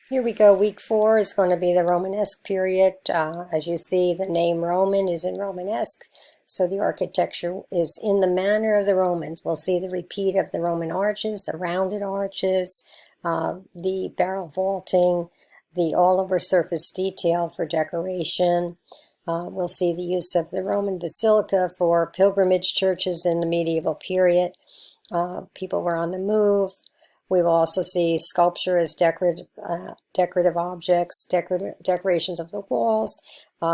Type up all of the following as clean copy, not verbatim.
Here we go. Week 4 is going to be the Romanesque period. As you see, the name Roman is in Romanesque, so the architecture is in the manner of the Romans. We'll see the repeat of the Roman arches, the rounded arches, the barrel vaulting, the all-over surface detail for decoration. We'll see the use of the Roman basilica for pilgrimage churches in the medieval period. People were on the move. We will also see sculpture as decorative objects, decorations of the walls,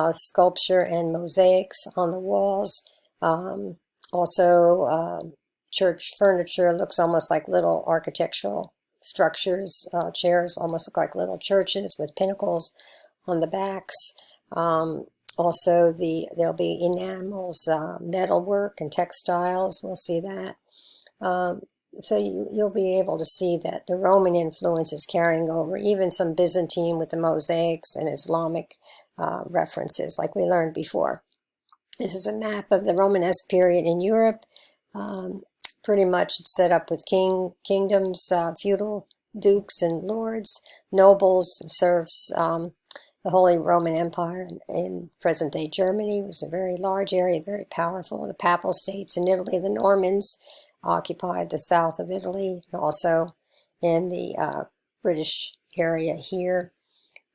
sculpture and mosaics on the walls. Also, church furniture looks almost like little architectural structures. Chairs almost look like little churches with pinnacles on the backs. Also, there'll be enamels, metalwork, and textiles. We'll see that. So you'll be able to see that the Roman influence is carrying over, even some Byzantine with the mosaics and Islamic references, like we learned before. This is a map of the Romanesque period in Europe. Pretty much it's set up with kingdoms, feudal dukes and lords, nobles, serfs. The Holy Roman Empire in present-day Germany was a very large area, very powerful. The Papal States in Italy, the Normans, occupied the south of Italy, and also in the British area here.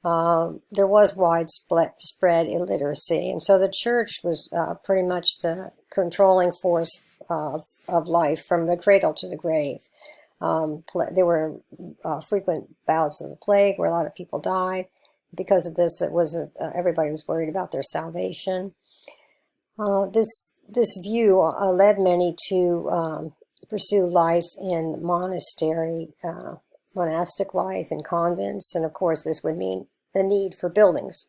There was widespread illiteracy, and so the church was pretty much the controlling force of life from the cradle to the grave. There were frequent bouts of the plague where a lot of people died. Because of this, it was everybody was worried about their salvation. This view led many to pursue life in monastic life in convents, and of course this would mean the need for buildings,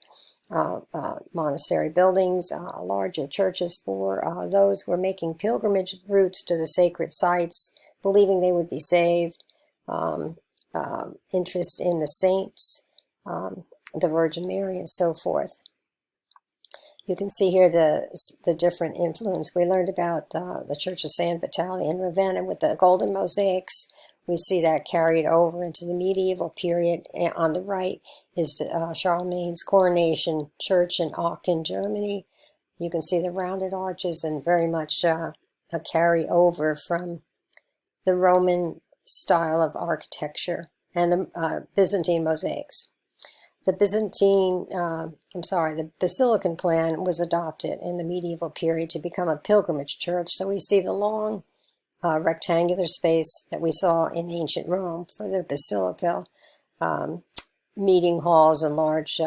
monastery buildings, larger churches for those who were making pilgrimage routes to the sacred sites, believing they would be saved, interest in the saints, the Virgin Mary, and so forth. You can see here the different influence. We learned about the Church of San Vitale in Ravenna with the golden mosaics. We see that carried over into the medieval period. And on the right is Charlemagne's coronation church in Aachen, Germany. You can see the rounded arches and very much a carry over from the Roman style of architecture and the Byzantine mosaics. The the Basilican plan was adopted in the medieval period to become a pilgrimage church. So we see the long rectangular space that we saw in ancient Rome for the basilica, meeting halls and large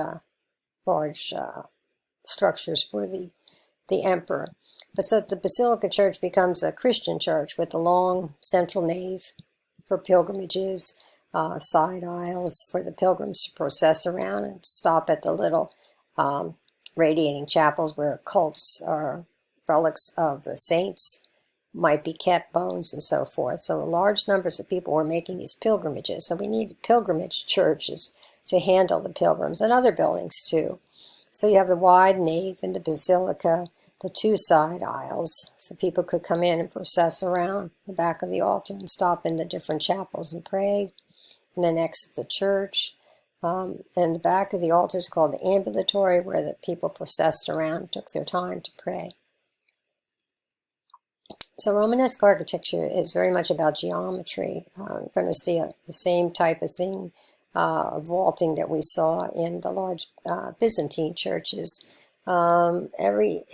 structures for the emperor. But so the Basilica Church becomes a Christian church with the long central nave for pilgrimages, side aisles for the pilgrims to process around and stop at the little radiating chapels where cults or relics of the saints might be kept, bones and so forth. So large numbers of people were making these pilgrimages. So we need pilgrimage churches to handle the pilgrims and other buildings too. So you have the wide nave in the basilica, the two side aisles, so people could come in and process around the back of the altar and stop in the different chapels and pray. And then exit the church. And the back of the altar is called the ambulatory, where the people processed around, took their time to pray. So Romanesque architecture is very much about geometry. We're going to see the same type of thing, vaulting that we saw in the large Byzantine churches. Every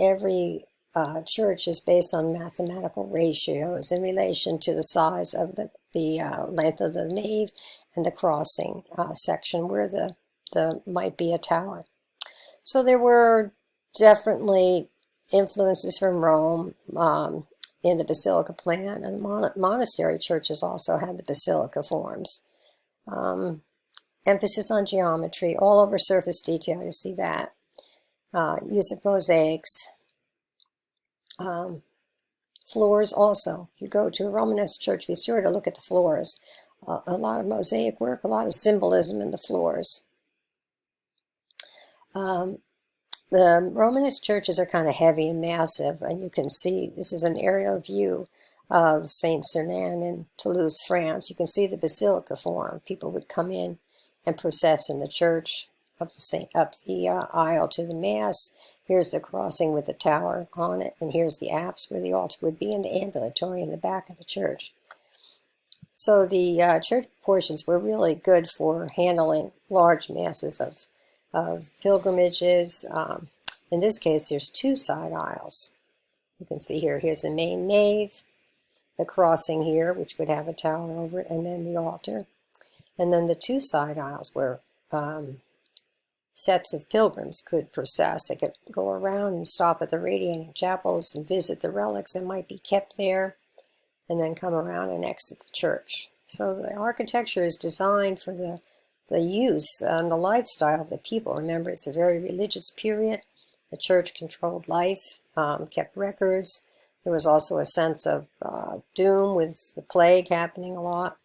church is based on mathematical ratios in relation to the size of the length of the nave and the crossing section where the might be a tower. So there were definitely influences from Rome in the basilica plan, and monastery churches also had the basilica forms. Emphasis on geometry, all over surface detail, you see that. Use of mosaics. Floors also. If you go to a Romanesque church, be sure to look at the floors. A lot of mosaic work, a lot of symbolism in the floors. The Romanesque churches are kind of heavy and massive, and you can see this is an aerial view of Saint Sernin in Toulouse, France. You can see the basilica form. People would come in and process in the church up the aisle to the Mass. Here's the crossing with the tower on it, and here's the apse where the altar would be, and the ambulatory in the back of the church. So the church portions were really good for handling large masses of pilgrimages. In this case, there's 2 side aisles. You can see here's the main nave, the crossing here, which would have a tower over it, and then the altar. And then the 2 side aisles where sets of pilgrims could process. They could go around and stop at the radiating chapels and visit the relics that might be kept there, and then come around and exit the church. So the architecture is designed for the use and the lifestyle of the people. Remember, it's a very religious period. The church controlled life, kept records. There was also a sense of doom with the plague happening a lot.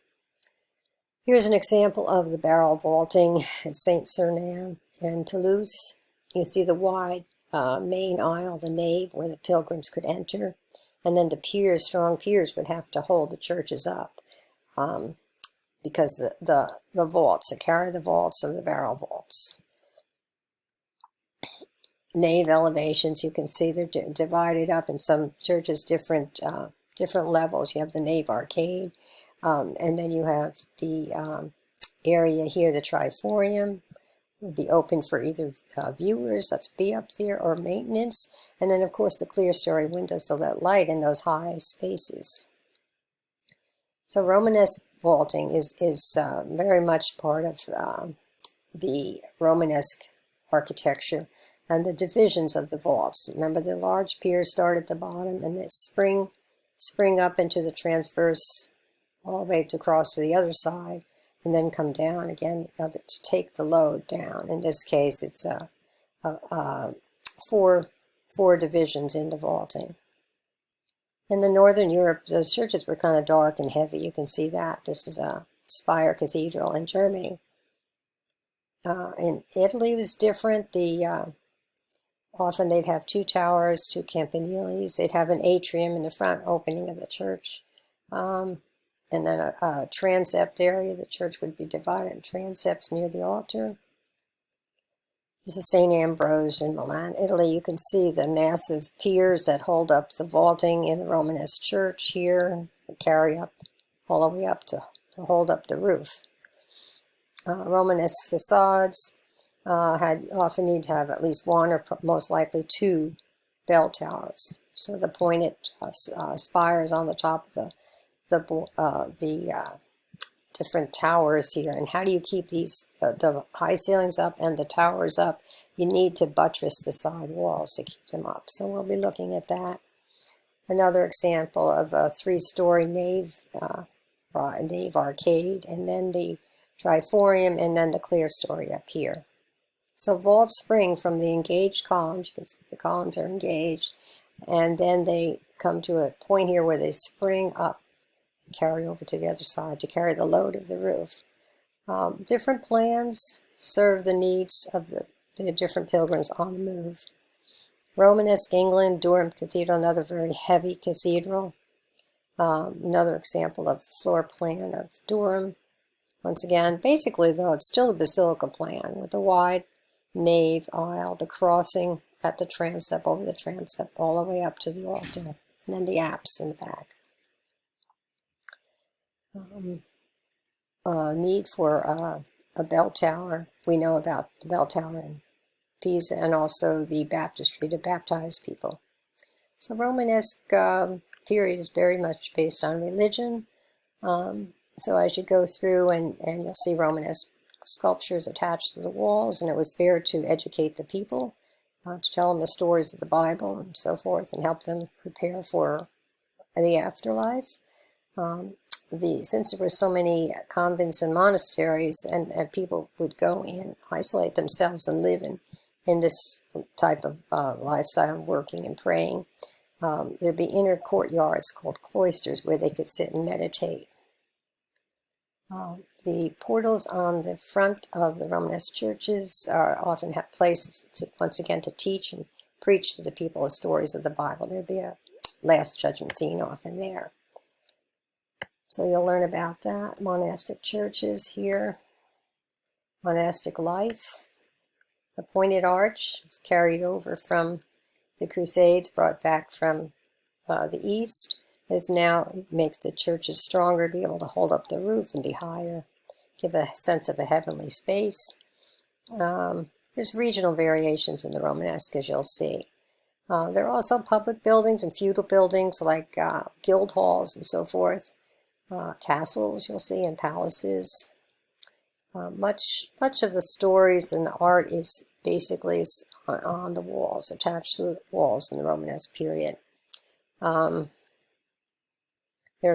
Here's an example of the barrel vaulting at St. Sernin in Toulouse. You see the wide main aisle, the nave, where the pilgrims could enter. And then the piers, strong piers, would have to hold the churches up because the vaults, that carry the vaults of the barrel vaults. Nave elevations, you can see they're divided up in some churches, different levels. You have the nave arcade, and then you have the area here, the triforium, would be open for either viewers, let's be up there, or maintenance. And then, of course, the clerestory windows to let light in those high spaces. So Romanesque vaulting is very much part of the Romanesque architecture and the divisions of the vaults. Remember, the large piers start at the bottom and they spring up into the transverse all the way to cross to the other side, and then come down again to take the load down. In this case, it's four divisions in the vaulting. In the Northern Europe, those churches were kind of dark and heavy. You can see that. This is a Spire Cathedral in Germany. In Italy, it was different. Often they'd have 2 towers, 2 campaniles. They'd have an atrium in the front opening of the church. And then a transept area. The church would be divided in transepts near the altar. This is St. Ambrose in Milan, Italy. You can see the massive piers that hold up the vaulting in the Romanesque church here, that carry up all the way up to hold up the roof. Romanesque facades often need to have at least 1 or most likely 2 bell towers. So the pointed spires on the top of the different towers here. And how do you keep these the high ceilings up and the towers up? You need to buttress the side walls to keep them up. So we'll be looking at that. Another example of a 3-story nave arcade, and then the triforium, and then the clerestory up here. So vaults spring from the engaged columns. You can see the columns are engaged, and then they come to a point here where they spring up and carry over to the other side to carry the load of the roof. Different plans serve the needs of the different pilgrims on the move. Romanesque England, Durham Cathedral, another very heavy cathedral. Another example of the floor plan of Durham. Once again, basically, though, it's still a basilica plan with the wide nave aisle, the crossing at the transept, over the transept, all the way up to the altar, and then the apse in the back. Need for a bell tower. We know about the bell tower in Pisa, and also the baptistry to baptize people. So Romanesque period is very much based on religion. So as you go through, and you'll see Romanesque sculptures attached to the walls, and it was there to educate the people, to tell them the stories of the Bible and so forth, and help them prepare for the afterlife. Since there were so many convents and monasteries, and people would go in, isolate themselves, and live in this type of lifestyle, working and praying, there'd be inner courtyards called cloisters where they could sit and meditate. The portals on the front of the Romanesque churches often have places, once again, to teach and preach to the people the stories of the Bible. There'd be a Last Judgment scene often there. So you'll learn about that. Monastic churches here. monastic life. The pointed arch is carried over from the Crusades, brought back from the East, is now makes the churches stronger, be able to hold up the roof and be higher, give a sense of a heavenly space. There's regional variations in the Romanesque, as you'll see. There are also public buildings and feudal buildings like guild halls and so forth. Castles, you'll see, and palaces. Much of the stories and the art is basically on the walls, attached to the walls in the Romanesque period. There's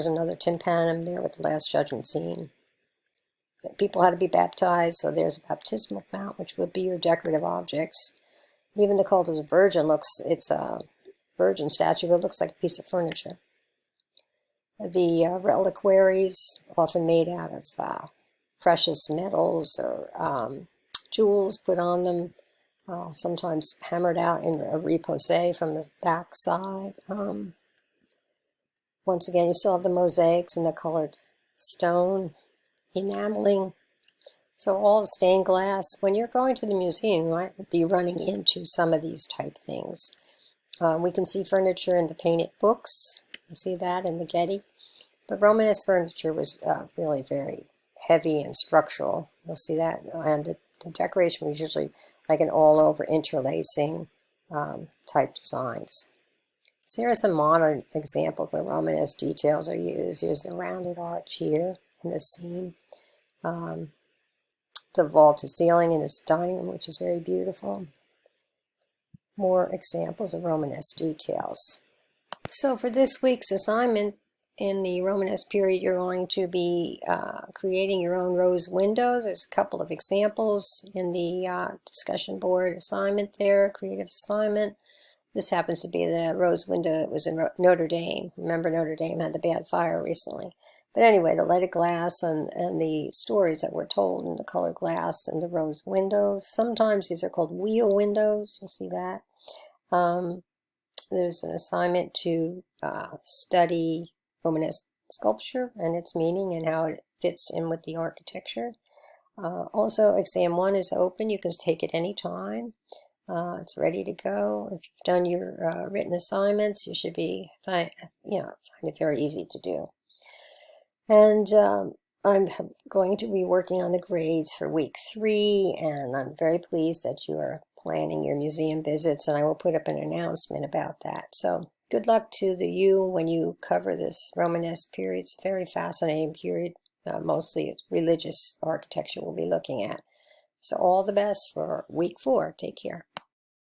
another tympanum there with the Last Judgment scene. People had to be baptized, so there's a baptismal fount, which would be your decorative objects. Even the cult of the Virgin it's a virgin statue, but it looks like a piece of furniture. The reliquaries, often made out of precious metals or jewels put on them, sometimes hammered out in a repoussé from the back side. Once again, you still have the mosaics and the colored stone, enameling. So all the stained glass. When you're going to the museum, you might be running into some of these type things. We can see furniture in the painted books. You see that in the Getty. But Romanesque furniture was really very heavy and structural. You'll see that. And the decoration was usually like an all-over interlacing type designs. So here are some modern examples where Romanesque details are used. Here's the rounded arch here in this scene. The vaulted ceiling in this dining room, which is very beautiful. More examples of Romanesque details. So for this week's assignment in the Romanesque period, you're going to be creating your own rose windows. There's a couple of examples in the discussion board assignment there, creative assignment. This happens to be the rose window that was in Notre Dame. Remember, Notre Dame had the bad fire recently. But anyway, the leaded glass and the stories that were told in the colored glass and the rose windows. Sometimes these are called wheel windows. You'll see that. There's an assignment to study Romanesque sculpture and its meaning and how it fits in with the architecture. Also, exam 1 is open. You can take it anytime. It's ready to go. If you've done your written assignments, you should find it very easy to do. And I'm going to be working on the grades for week 3, and I'm very pleased that you are planning your museum visits, and I will put up an announcement about that. So good luck to you when you cover this Romanesque period. It's a very fascinating period. Mostly religious architecture we'll be looking at. So all the best for week 4. Take care.